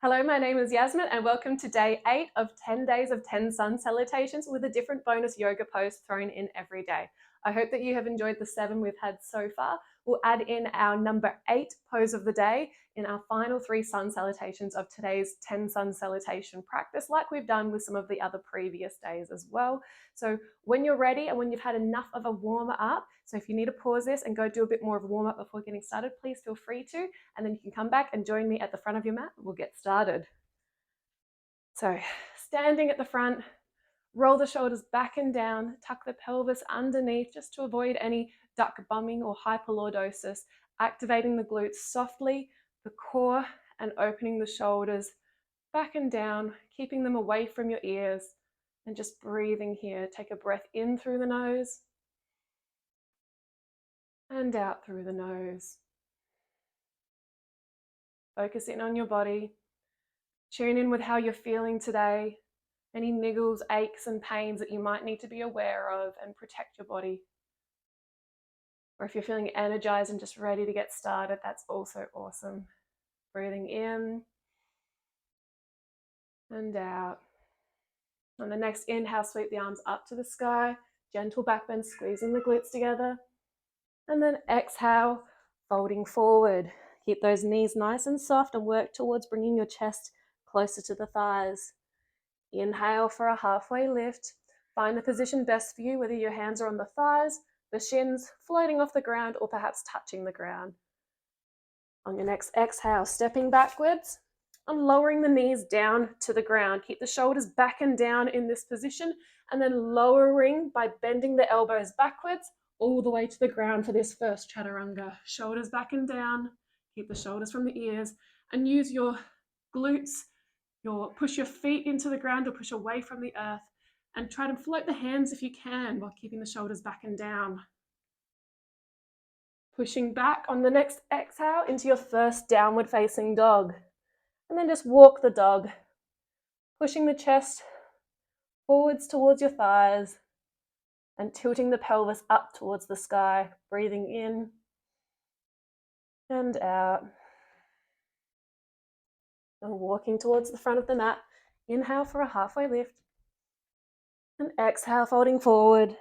Hello, my name is Yasmin and welcome to day 8 of 10 days of 10 sun salutations with a different bonus yoga pose thrown in every day. I hope that you have enjoyed the 7 we've had so far. We'll add in our number 8 pose of the day in our final 3 sun salutations of today's 10 sun salutation practice, like we've done with some of the other previous days as well. So when you're ready and when you've had enough of a warm up, so if you need to pause this and go do a bit more of a warm up before getting started, please feel free to, and then you can come back and join me at the front of your mat. We'll get started. So standing at the front, roll the shoulders back and down, tuck the pelvis underneath just to avoid any duck bumming or hyperlordosis, activating the glutes softly, the core, and opening the shoulders back and down, keeping them away from your ears, and just breathing here. Take a breath in through the nose and out through the nose. Focus in on your body. Tune in with how you're feeling today, any niggles, aches, and pains that you might need to be aware of, and protect your body. Or if you're feeling energized and just ready to get started, that's also awesome. Breathing in and out. On the next inhale, sweep the arms up to the sky, gentle back bend, squeezing the glutes together. And then exhale, folding forward. Keep those knees nice and soft and work towards bringing your chest closer to the thighs. Inhale for a halfway lift. Find the position best for you, whether your hands are on the thighs, the shins, floating off the ground, or perhaps touching the ground. On your next exhale, stepping backwards and lowering the knees down to the ground. Keep the shoulders back and down in this position, and then lowering by bending the elbows backwards all the way to the ground for this first chaturanga. Shoulders back and down. Keep the shoulders from the ears, and use your glutes. Push your feet into the ground or push away from the earth, and try to float the hands if you can while keeping the shoulders back and down. Pushing back on the next exhale into your first downward facing dog. And then just walk the dog, pushing the chest forwards towards your thighs and tilting the pelvis up towards the sky. Breathing in and out. And walking towards the front of the mat. Inhale for a halfway lift. And exhale, folding forward.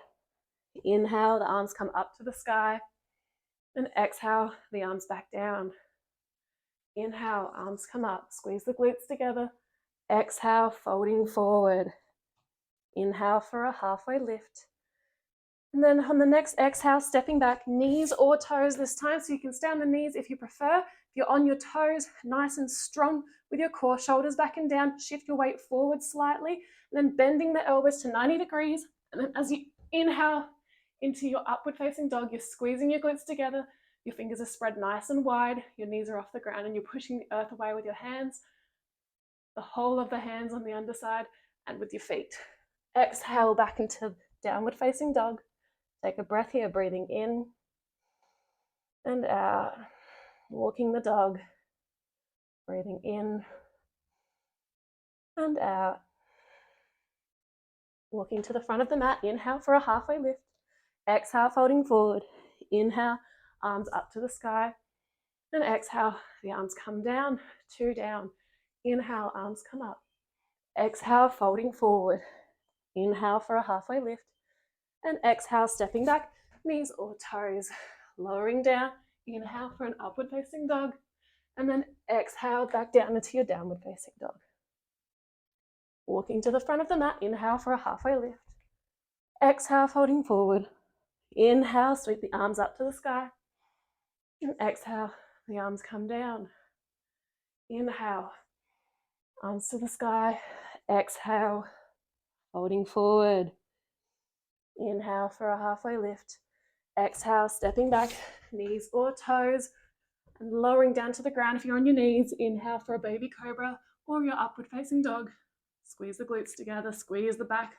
Inhale, the arms come up to the sky. And exhale, the arms back down. Inhale, arms come up. Squeeze the glutes together. Exhale, folding forward. Inhale for a halfway lift. And then on the next exhale, stepping back, knees or toes this time. So you can stay on the knees if you prefer. If you're on your toes, nice and strong with your core, shoulders back and down, shift your weight forward slightly, and then bending the elbows to 90 degrees. And then as you inhale into your upward facing dog, you're squeezing your glutes together. Your fingers are spread nice and wide. Your knees are off the ground, and you're pushing the earth away with your hands, the whole of the hands on the underside, and with your feet. Exhale back into downward facing dog. Take a breath here, breathing in and out. Walking the dog. Breathing in and out. Walking to the front of the mat. Inhale for a halfway lift. Exhale, folding forward. Inhale, arms up to the sky. And exhale, the arms come down, 2 down. Inhale, arms come up. Exhale, folding forward. Inhale for a halfway lift. And exhale, stepping back, knees or toes, lowering down. Inhale for an upward facing dog, and then exhale back down into your downward facing dog. Walking to the front of the mat, inhale for a halfway lift. Exhale, folding forward. Inhale, sweep the arms up to the sky. And exhale, the arms come down. Inhale, arms to the sky. Exhale, folding forward. Inhale for a halfway lift. Exhale, stepping back, knees or toes, and lowering down to the ground if you're on your knees. Inhale for a baby cobra or your upward facing dog. Squeeze the glutes together, squeeze the back.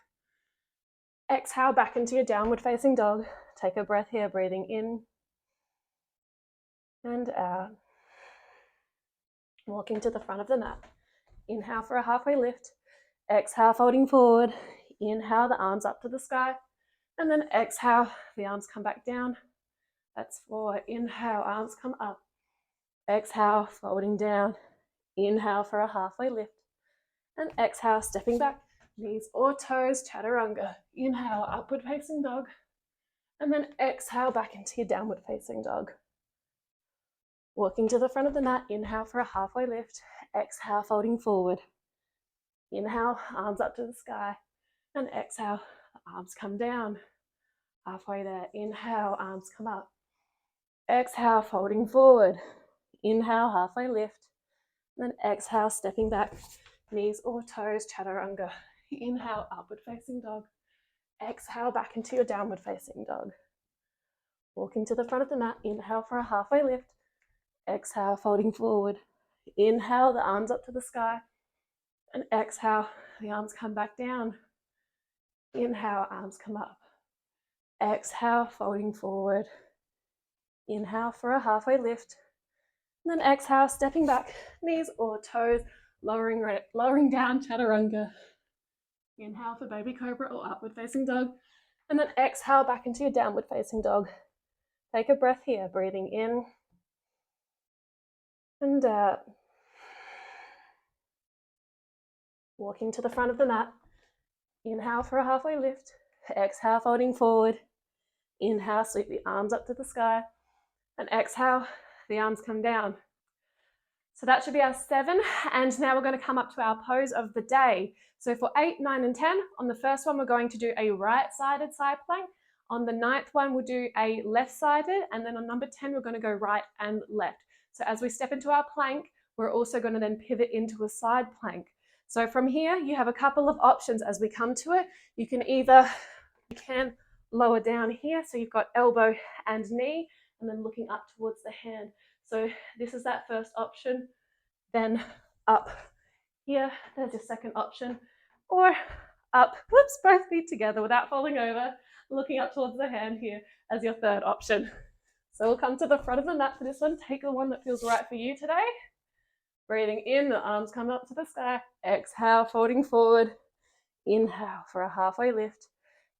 Exhale back into your downward facing dog. Take a breath here, breathing in and out. Walking to the front of the mat. Inhale for a halfway lift. Exhale, folding forward. Inhale, the arms up to the sky. And then exhale, the arms come back down. That's 4. Inhale, arms come up. Exhale, folding down. Inhale for a halfway lift. And exhale, stepping back, knees or toes, chaturanga. Inhale, upward facing dog. And then exhale back into your downward facing dog. Walking to the front of the mat, inhale for a halfway lift. Exhale, folding forward. Inhale, arms up to the sky. And exhale, arms come down. Halfway there, inhale, arms come up. Exhale, folding forward. Inhale, halfway lift. And then exhale, stepping back, knees or toes, chaturanga. Inhale, upward facing dog. Exhale, back into your downward facing dog. Walking to the front of the mat, inhale for a halfway lift. Exhale, folding forward. Inhale, the arms up to the sky. And exhale, the arms come back down. Inhale, arms come up. Exhale, folding forward. Inhale for a halfway lift. And then exhale, stepping back, knees or toes, lowering down, chaturanga. Inhale for baby cobra or upward facing dog. And then exhale back into your downward facing dog. Take a breath here, breathing in and out. Walking to the front of the mat. Inhale for a halfway lift. Exhale, folding forward. Inhale, sweep the arms up to the sky. And exhale, the arms come down. So that should be our 7. And now we're going to come up to our pose of the day. So for 8, 9, and 10, on the first one, we're going to do a right-sided side plank. On the 9th one, we'll do a left-sided. And then on number 10, we're going to go right and left. So as we step into our plank, we're also going to then pivot into a side plank. So from here, you have a couple of options as we come to it. You can lower down here. So you've got elbow and knee, and then looking up towards the hand. So this is that first option. Then up here, there's your second option. Or up, both feet together without falling over, looking up towards the hand here as your third option. So we'll come to the front of the mat for this one. Take the one that feels right for you today. Breathing in, the arms come up to the sky. Exhale, folding forward. Inhale for a halfway lift.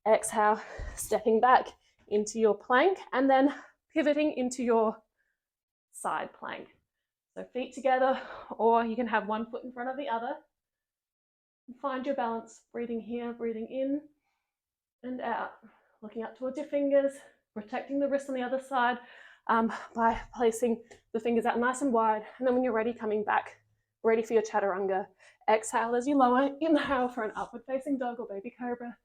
Exhale, stepping back into your plank and then pivoting into your side plank. So feet together, or you can have one foot in front of the other. Find your balance, breathing here, breathing in and out. Looking up towards your fingers, protecting the wrist on the other side by placing the fingers out nice and wide. And then when you're ready, coming back, ready for your chaturanga. Exhale as you lower. Inhale for an upward facing dog or baby cobra.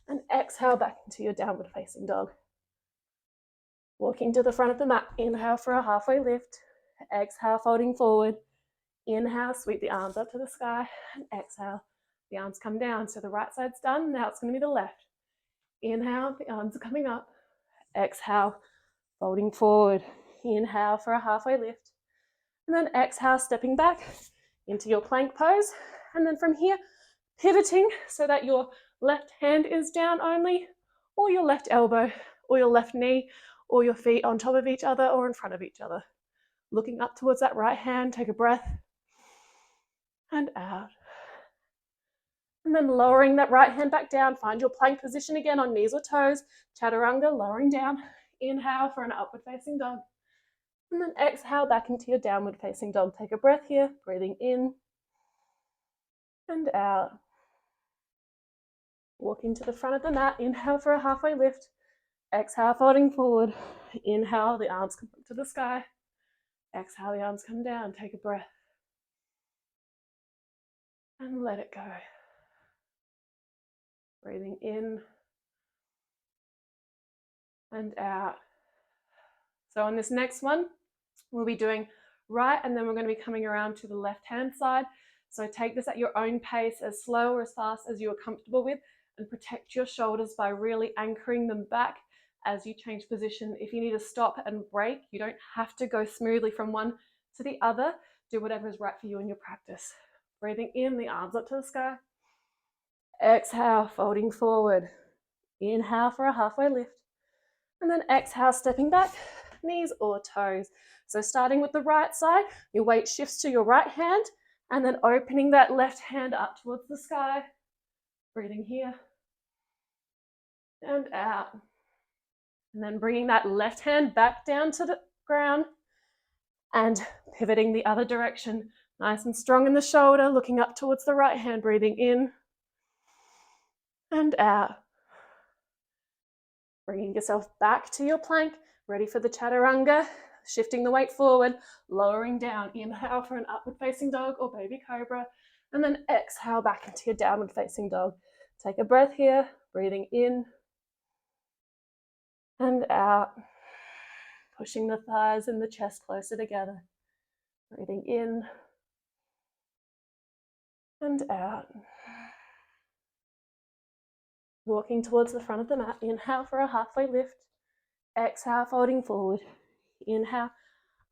And exhale back into your downward facing dog. Walking to the front of the mat. Inhale for a halfway lift. Exhale, folding forward. Inhale, sweep the arms up to the sky. And exhale, the arms come down. So the right side's done. Now it's going to be the left. Inhale, the arms are coming up. Exhale, folding forward. Inhale for a halfway lift. And then exhale, stepping back into your plank pose. And then from here, pivoting so that your left hand is down only, or your left elbow, or your left knee, or your feet on top of each other or in front of each other. Looking up towards that right hand, take a breath. And out. And then lowering that right hand back down, find your plank position again on knees or toes. Chaturanga, lowering down. Inhale for an upward facing dog. And then exhale back into your downward facing dog. Take a breath here, breathing in and out. Walking to the front of the mat, inhale for a halfway lift. Exhale, folding forward. Inhale, the arms come up to the sky. Exhale, the arms come down. Take a breath. And let it go. Breathing in and out. So on this next one, we'll be doing right, and then we're going to be coming around to the left-hand side. So take this at your own pace, as slow or as fast as you are comfortable with, and protect your shoulders by really anchoring them back as you change position. If you need to stop and break, you don't have to go smoothly from one to the other. Do whatever is right for you in your practice. Breathing in, the arms up to the sky. Exhale, folding forward. Inhale for a halfway lift. And then exhale, stepping back, knees or toes. So starting with the right side, your weight shifts to your right hand, and then opening that left hand up towards the sky. Breathing here and out. And then bringing that left hand back down to the ground and pivoting the other direction Nice and strong in the shoulder, looking up towards the right hand, breathing in and out. Bringing yourself back to your plank, ready for the chaturanga, shifting the weight forward, lowering down. Inhale for an upward facing dog or baby cobra, and then exhale back into your downward facing dog. Take a breath here, breathing in and out, pushing the thighs and the chest closer together. Breathing in and out. Walking towards the front of the mat. Inhale for a halfway lift. Exhale, folding forward. Inhale,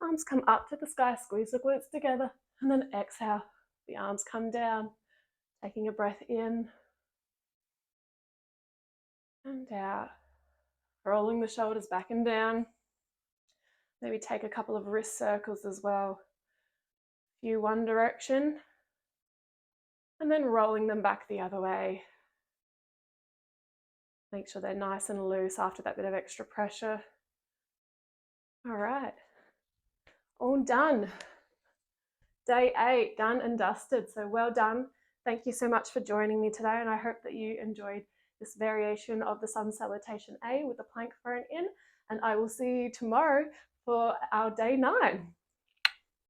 arms come up to the sky, squeeze the glutes together, and then exhale, the arms come down. Taking a breath in and out. Rolling the shoulders back and down. Maybe take a couple of wrist circles as well. A few one direction, and then rolling them back the other way. Make sure they're nice and loose after that bit of extra pressure. All right, all done. Day 8, done and dusted. So well done. Thank you so much for joining me today, and I hope that you enjoyed this variation of the Sun Salutation A with the plank thrown in, and I will see you tomorrow for our day 9.